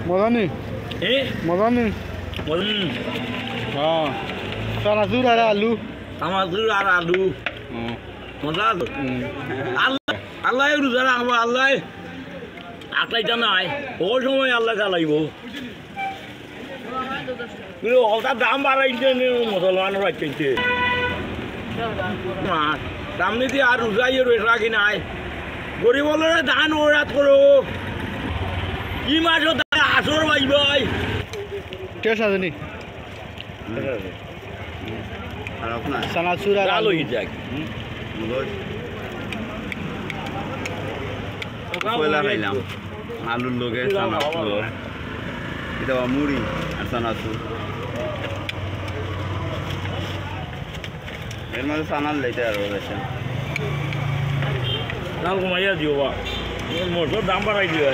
মজা নেই মজা নেই হ্যাঁ চানাচুর আর আলু চানাচুর আর আলু মজা তো আল্লাহ আল্লাহ রোজা রাখবো আল্লাহ আটলাইটা নাই ওই সময় আল্লাহ চালাইব কিন্তু হঠাৎ দাম বাড়াইছে মুসলমানের বাচ্চাইছে দাম নিতে আর রোজাই রয়েছে রাখি নাই গরিবলের ধান ওরাত করো কি মাছ আসর বাজব টেস্ট আছে নি চানাচুর আর আলু কয়লা খাইলাম আলুর লগে চানাচুর এটা মুড়ি আর চানাচুর এর মধ্যে চানাল লাইতে আর বেশি ডাল কমাইয়া দিও বা মশলার দাম বাড়াই দিও